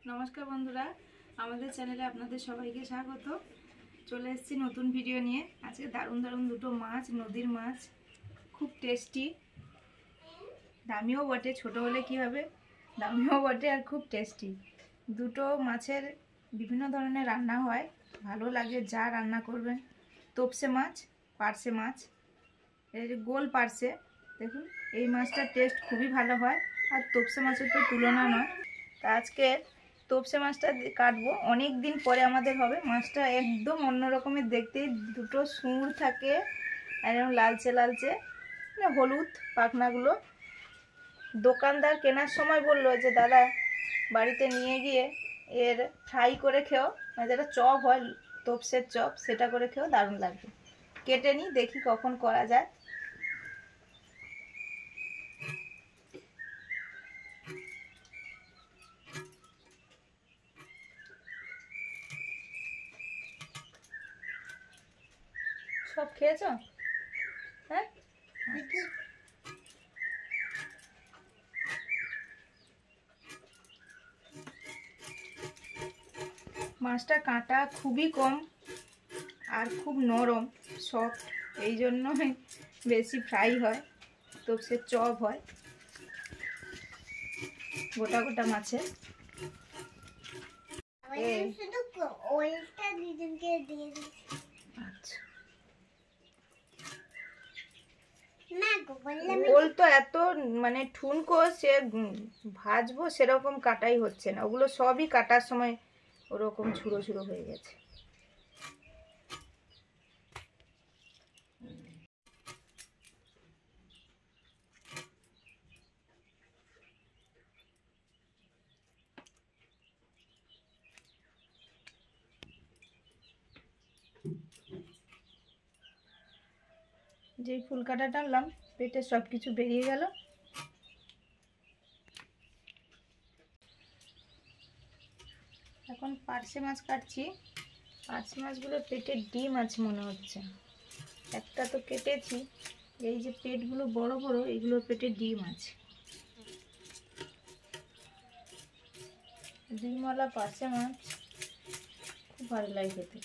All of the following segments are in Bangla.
নমস্কার বন্ধুরা, আমাদের চ্যানেলে আপনাদের সবাইকে স্বাগত। চলে এসেছি নতুন ভিডিও নিয়ে। আজকে দারুণ দারুণ দুটো মাছ, নদীর মাছ, খুব টেস্টি, দামিও বটে। ছোট হলে কী হবে, দামিও বটে আর খুব টেস্টি। দুটো মাছের বিভিন্ন ধরনের রান্না হয়, ভালো লাগে যা রান্না করবেন। তোপসে মাছ, পার্সে মাছ, এর গোল পার্সে, দেখুন এই মাছটার টেস্ট খুবই ভালো হয়, আর তোপসে মাছের তো তুলনা নয়। তা আজকে তোপসে মাছটা কাটবো, অনেক দিন পরে আমাদের হবে। মাছটা একদম অন্য রকমের দেখতে, দুটো সুর থাকে একদম লালচে লালচে, মানে হলুদ পাখনাগুলো। দোকানদার কেনার সময় বললো যে দাদা বাড়িতে নিয়ে গিয়ে এর ফ্রাই করে খেও, মানে যেটা চপ হয় তোপসের চপ, সেটা করে খেও, দারুণ লাগবে। কেটে নিই, দেখি কখন করা যায়। সব খেয়েছ? হ্যাঁ, মাছটা কাঁটা খুবই কম আর খুব নরম সফট, এই জন্যই বেশি ফ্রাই হয়, তোপসের চপ হয় গোটা গোটা মাছের। ওল তো এত মানে ঠুনকো, সে ভাজবো সেরকম কাটাই হচ্ছে না, ওগুলো সবই কাটার সময় ওরকম ঝুড়ো ঝুড়ো হয়ে গেছে। যেই ফুল কাটা টানলাম, পেটে সব কিছু বেরিয়ে গেল। এখন পার্সে মাছ কাটছি। পার্সে মাছগুলো পেটে ডিম আছে মনে হচ্ছে, একটা তো কেটেছি, এই যে পেটগুলো বড় বড়, এগুলো পেটে ডিম আছে। ডিমওয়ালা পার্সে মাছ খুব ভালো লাগে খেতে।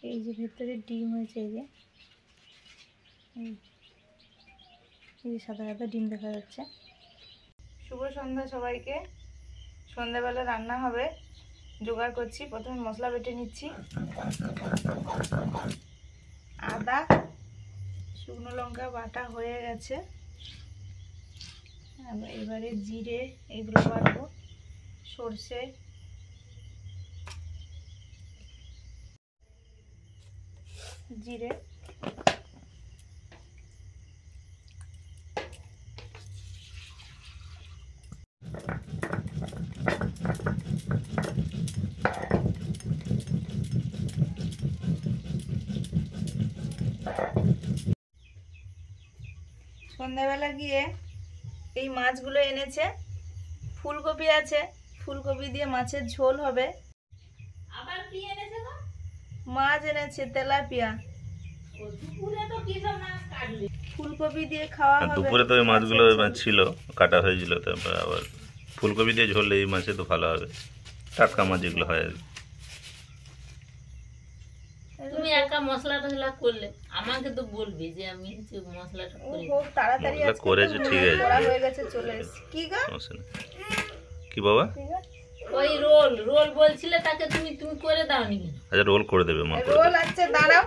এই যে ভেতরে ডিম হয়েছে, এই যে সাদা সাদা ডিম দেখা যাচ্ছে। শুভ সন্ধ্যা সবাইকে। সন্ধ্যাবেলা রান্না হবে, জোগাড় করছি। প্রথমে মশলা বেটে নিচ্ছি, আদা শুকনো লঙ্কা বাটা হয়ে গেছে, এবারে জিরে এগুলো বাটবো, সর্ষে, জিরে, সন্ধ্যাবেলা গিয়ে এই মাছগুলো এনেছে, ফুলকপি আছে, ফুলকপি দিয়ে মাছের ঝোল হবে। আবার কি এনেছে গো? মাছ এনেছে তেলাপিয়া। দুপুরে তো কি সব মাছ কাটবে, ফুলকপি দিয়ে খাওয়া হবে। দুপুরে তো ওই মাছগুলো ছিল, কাটা হয়েছিল, তারপরে আবার ফুলকপি দিয়ে ঝোল, এই মাছে তো ভালো হবে, টাটকা মাছ যেগুলো হয় আর কি। তুমি একা মশলা টসলা করলে আমাকে তো বলবি যে আমি মশলাটা করি। খুব তাড়াতাড়ি আজকে করেছে, ঠিক আছে, করা হয়ে গেছে, চলে এসেছে। কি গো কি বাবা? ওই রোল রোল বলছিলে, তাকে তুমি তুমি করে দাওনি কেন? আচ্ছা রোল করে দেবে মা। রোল আছে, দাঁড়াও।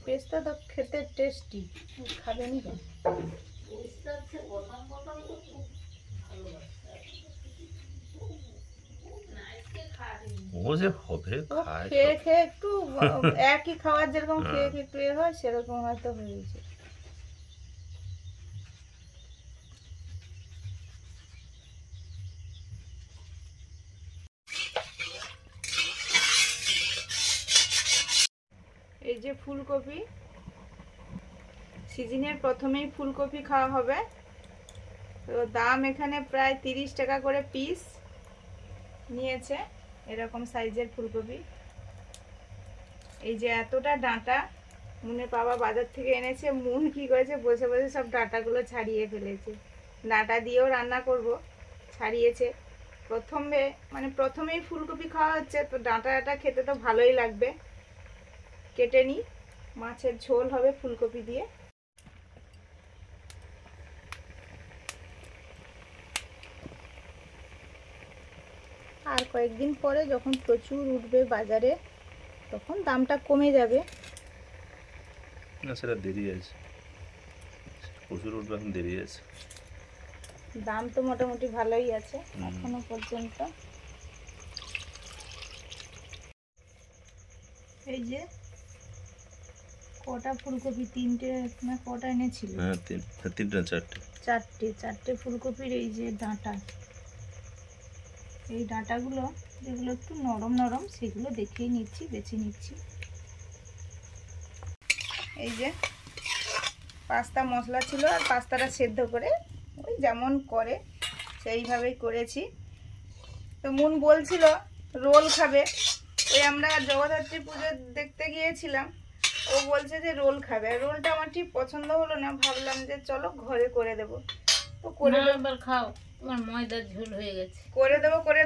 পেস্তা তো খেতে টেস্টি, খাবেন তো? ও যে হবে খায় খেয়ে খেয়ে একটু একই খাবার যেরকম খেয়ে খেয়ে একটু এ হয় সেরকম হয়তো হয়েছে। এই যে ফুলকপি, সিজনের প্রথমেই ফুলকপি খাওয়া হবে। তো দাম এখানে প্রায় 30 টাকা করে পিস নিয়েছে, এরকম সাইজের ফুলকপি। এই যে এতটা ডাঁটা মুনের বাবা বাজার থেকে এনেছে। মুন কি করেছে, বসে বসে সব ডাঁটাগুলো ছাড়িয়ে ফেলেছে। ডাঁটা দিয়েও রান্না করব, ছাড়িয়েছে। প্রথমেই ফুলকপি খাওয়া হচ্ছে, তো ডাঁটাটা খেতে তো ভালোই লাগবে। কেটে নিই, মাছের ঝোল হবে ফুলকপি দিয়ে। আর কয়েকদিন পরে যখন প্রচুর উঠবে বাজারে, তখন দামটা কমে যাবে। না, সেটা দেরি আছে, প্রচুর উঠবে, এখন দেরি আছে। দাম তো মোটামুটি ভালোই আছে এখনো পর্যন্ত। এই যে কটা ফুলকপি, 3টে না কটা এনেছিল? হ্যাঁ, 3টে 4টে ফুলকপির এই যে ডাঁটা, এই ডাঁটাগুলো যেগুলো একটু নরম নরম সেগুলো দেখেই নিচ্ছি, বেছে নিচ্ছি। এই যে পাস্তা মশলা ছিল, আর পাস্তাটা সেদ্ধ করে ওই যেমন করে সেইভাবেই করেছি। তো মুন বলছিল রোল খাবে, ওই আমরা জগদ্ধাত্রী পুজো দেখতে গিয়েছিলাম, ও বলছে যে রোল খাবে। আর রোলটা আমার ঠিক পছন্দ হলো না, ভাবলাম যে চলো ঘরে করে দেবো। তো করে এবার খাও, তোমার ময়দার ঝোল হয়ে গেছে। করে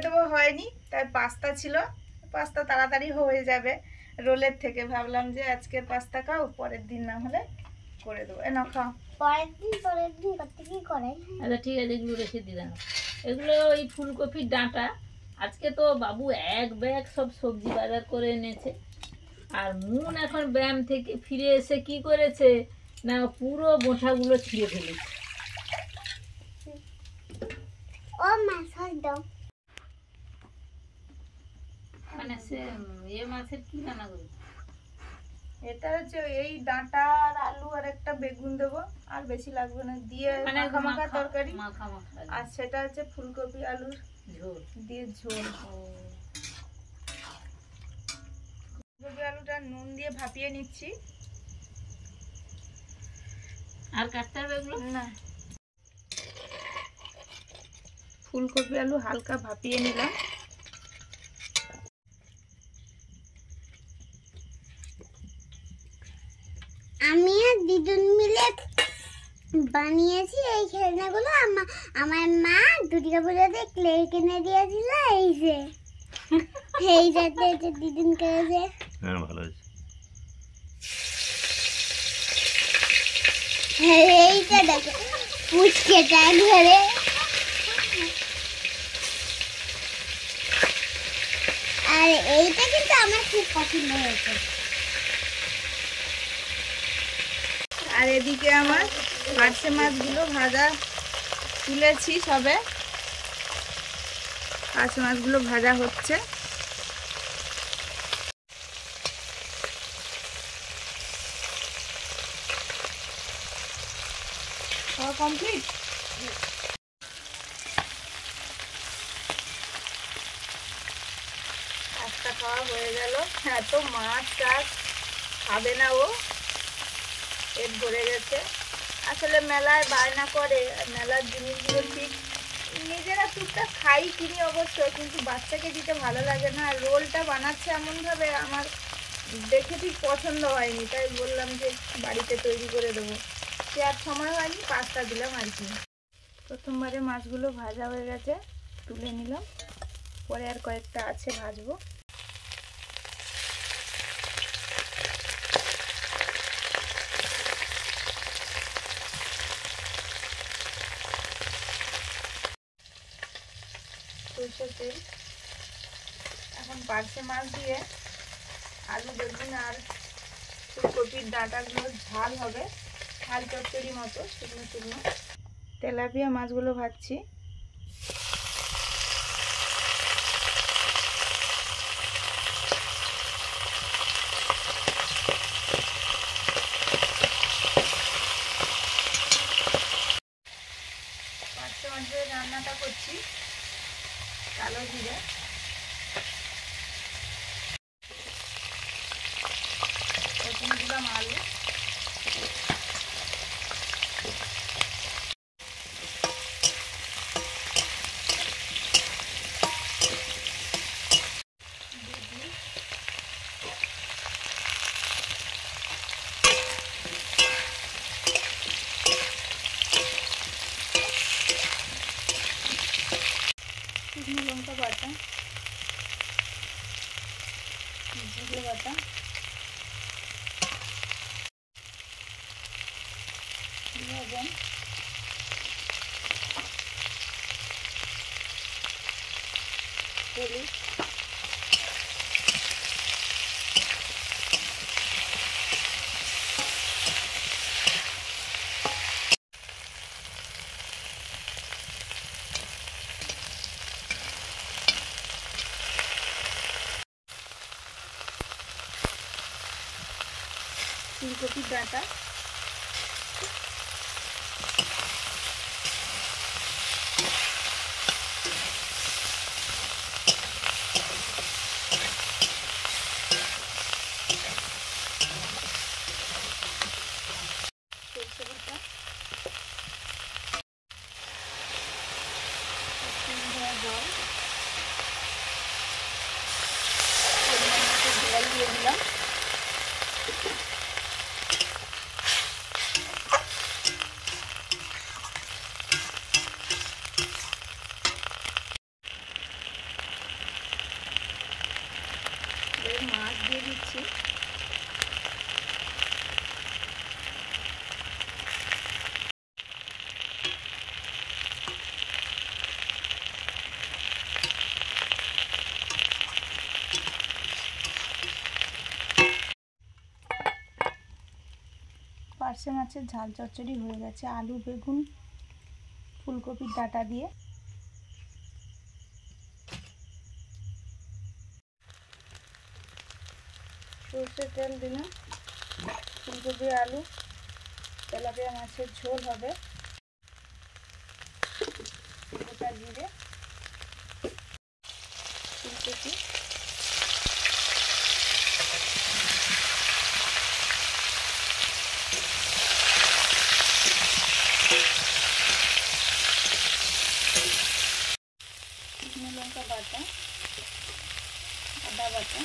দেবো হয়নি, তাই পাস্তা ছিল, পাস্তা তাড়াতাড়ি হয়ে যাবে রোলের থেকে। ভাবলাম যে আজকে পাস্তা খাও, পরের দিন না হলে করে দেবো। না খাও, পরের দিন করতে কি করে? আচ্ছা ঠিক আছে, এগুলো রেখে দিলাম। এগুলো ওই ফুলকপির ডাঁটা। আজকে তো বাবু এক ব্যাগ সব সবজি বাজার করে এনেছে। আর মুন এখন ব্যায়াম থেকে ফিরে এসে কি করেছে না, পুরো বোঁটাগুলো ছিঁড়ে ফেলেছে। ও মাছ দাও। মানে সে মাছের কি রান্না করবে? এটা হচ্ছে এই ডাঁটা আর আলু আর একটা বেগুন দেবো, আর বেশি লাগবে না, দিয়ে মানে মাখা তরকারি। মাখা আর সেটা হচ্ছে ফুলকপি আলুর ঝোল দিয়ে ঝোল। ফুলকপি আলুটা নুন দিয়ে ভাপিয়ে নিচ্ছি। আর কাটতে হবে এগুলো না, ফুলকপি আলু হালকা ভাপিয়ে নিলাম। আমি আর দিদুন মিলে বানিয়েছি এই খেলনাগুলো। আমার মা দুর্গা পুজোতে ক্লে কিনে দিয়েছিল। এই যাতে দিদুন করেছে। হ্যাঁ, ভালো হয়েছে। এইটা দেখো, পুচকেটা ধরে। আর এইটা কিন্তু আমার খুব পছন্দ হয়েছে। আর এদিকে আমার পার্শে মাছগুলো ভাজা তুলেছি সবে, পার্শে মাছগুলো ভাজা হচ্ছে। খাওয়া কমপ্লিট। একটা খাওয়া হয়ে গেল। এত মাছ টাছ খাবে না ও, পেট ভরে গেছে। আসলে মেলায় বায়না করে, মেলার জিনিসগুলো ঠিক নিজেরা টুকটাক খাই কিনি অবশ্য, কিন্তু বাচ্চাকে দিতে ভালো লাগে না। আর রোলটা বানাচ্ছে এমনভাবে আমার দেখে ঠিক পছন্দ হয়নি, তাই বললাম যে বাড়িতে তৈরি করে দেবো। সে আর সময় হয়নি, পাস্তা দিলাম আর কি। প্রথমবারে মাছগুলো ভাজা হয়ে গেছে, তুলে নিলাম। পরে আর কয়েকটা আছে ভাজবো। সরষের তেল। এখন পার্শে মাছ দিয়ে আলু বেগুন আর ফুলকপির ডাঁটাগুলো ঝাল হবে, ঝাল চচ্চড়ি মতো শুকনো শুকনো। তেলাপিয়া মাছগুলো ভাজছি। পাঁচশো মাছের রান্নাটা করছি, কালো জিরে, এখন দিলাম আলু, শুকনো লঙ্কা বাটা, জিরে বাটা, লবণ, হলুদ, ফুলকপির ডাঁটা, সরষে বাটা, জল, পরিমাণ মতো জল দিয়ে দিলাম। মাছ দিয়ে দিচ্ছি। পার্শে মাছের ঝাল চচ্চড়ি হয়ে গেছে আলু, বেগুন, ফুলকপির ডাঁটা দিয়ে। সরষের তেল দিলাম, ফুলকপি, আলু, তেলাপিয়া মাছের ঝোল হবে, গোটা জিরে, ফুলকপি, শুকনো লঙ্কা বাটা, আদা বাটা,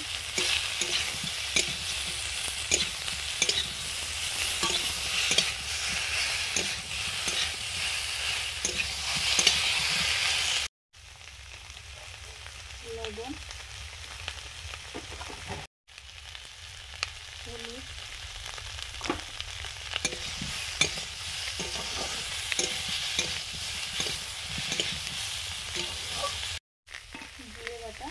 লবণ, হলুদ, জিরে বাটা,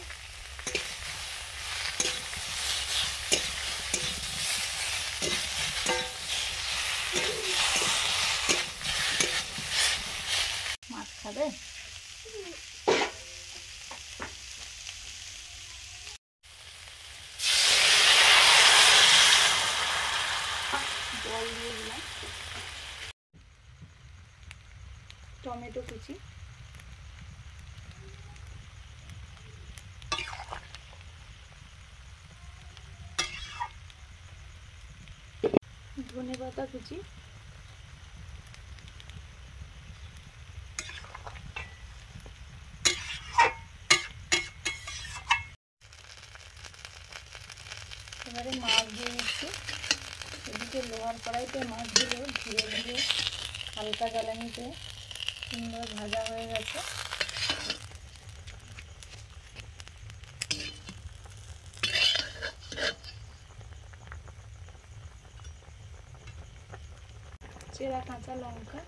মাছ খাবে? জল দিয়ে দিলাম, টমেটো কুচি, ধনেপাতা কুচি, এবারে মাছ দিয়ে দিচ্ছি। এদিকে লোহার কড়াইতে মাছগুলো ধীরে ধীরে হালকা জ্বালানিতে সুন্দর ভাজা হয়ে গেছে। চেরা কাঁচা লঙ্কা,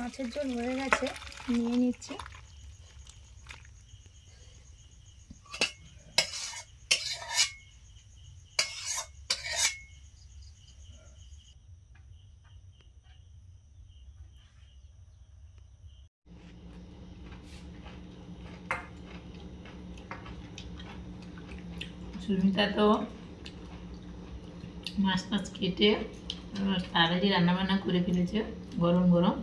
মাছের ঝোল হয়ে গেছে, নিয়ে নিচ্ছি। সুস্মিতা তো মাছ টাছ কেটে তাড়াতাড়ি রান্নাবান্না করে ফেলেছে, গরম গরম।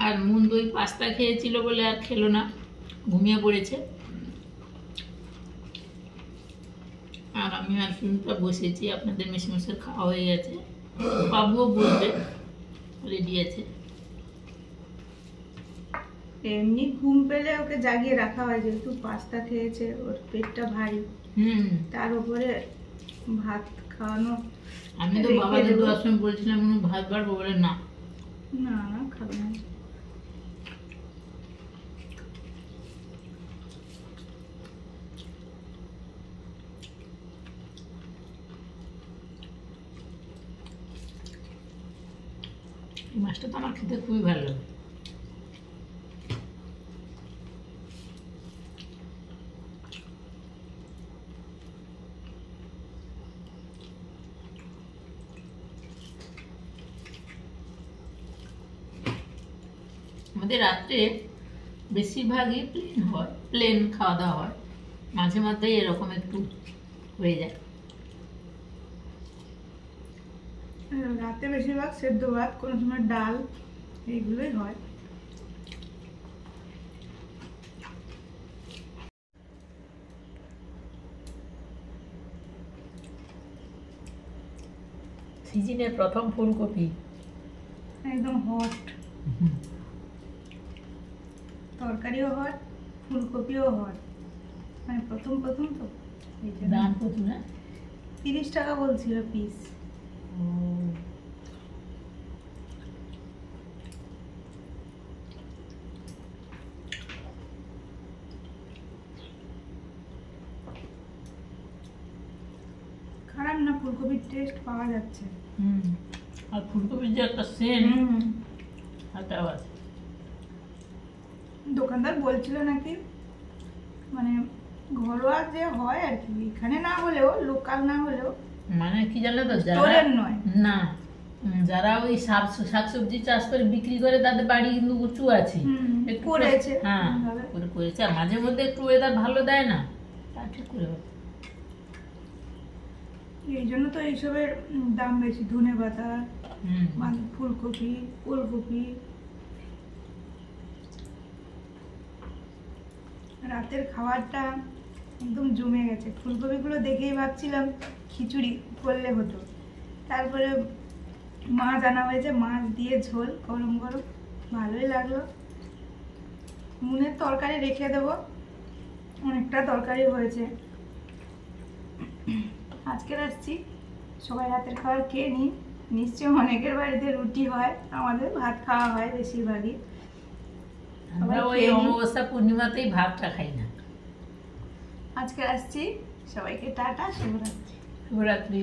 আর মুন দই পাস্তা খেয়েছিল বলে আর খেলো না, ঘুমিয়ে পড়েছে। আর আমি আর সুস্মিতা বসেছি, আপনাদের মেশামেশার খাওয়া হয়ে গেছে, বাবুও বসবে, রেডি আছে। এমনি ঘুম পেলে ওকে জাগিয়ে রাখা হয়, যেহেতু পাস্তা খেয়েছে, ওর পেটটা ভারী, তার উপরে ভাত খাওয়ানো। আমি তো বাবাকে দেওয়ার সময় বলছিলাম ভাত বাড়বো, বলে না না না খাবে না। এই মাছটা তো আমার খেতে খুবই ভালো লাগে। আমাদের রাত্রে বেশিরভাগই প্লেন খাওয়া দাওয়া হয়, মাঝে মধ্যে এরকম একটু হয়ে যায়। রাতে বেশিরভাগ সেদ্ধ ভাত, কোনো সময় ডাল, এইগুলোই হয়। সিজনের প্রথম ফুলকপি একদম হট, তরকারিও হট, ফুলকপিও হট, মানে প্রথম প্রথম তো এই জন্য। দাম কত না? 30 টাকা বলছিল পিস। খারাপ না, ফুলকপির টেস্ট পাওয়া যাচ্ছে। আর ফুলকপির যে একটা সেন্ট, সেটাও আছে। দোকানদার বলছিল নাকি মানে ঘরোয়া যে হয় আর কি, এখানে না হলেও, লোকাল না হলেও, মানে কি জানো তো, স্টোরের নয় না, যারা ওই শাকসবজি চাষ করে বিক্রি করে তাদের বাড়ি কিন্তু উঁচু আছে, একটু করেছে, হ্যাঁ করেছে। আর মাঝে মধ্যে একটু ওয়েদার ভালো দেয় না, তা ঠিক করে হবে। এই জন্য তো এইসবের দাম বেশি। ধনে পাতা, ফুলকপি, ওলকপি। রাতের খাবারটা একদম জমে গেছে। ফুলকপিগুলো দেখেই ভাবছিলাম খিচুড়ি করলে হতো, তারপরে মাছ আনা হয়েছে, মাছ দিয়ে ঝোল গরম গরম, ভালোই লাগলো। মুনের তরকারি রেখে দেবো, অনেকটা তরকারি হয়েছে। আজকে আসছি, সবাই রাতের খাবার খেয়ে নিই। নিশ্চয়ই অনেকের বাড়িতে রুটি হয়, আমাদের ভাত খাওয়া হয় বেশিরভাগই। আমরা ওই অমাবস্যা পূর্ণিমাতেই ভাতটা খাই না। আজকে আসছি, সবাইকে টাটা, শুভরাত্রি। শুভরাত্রি।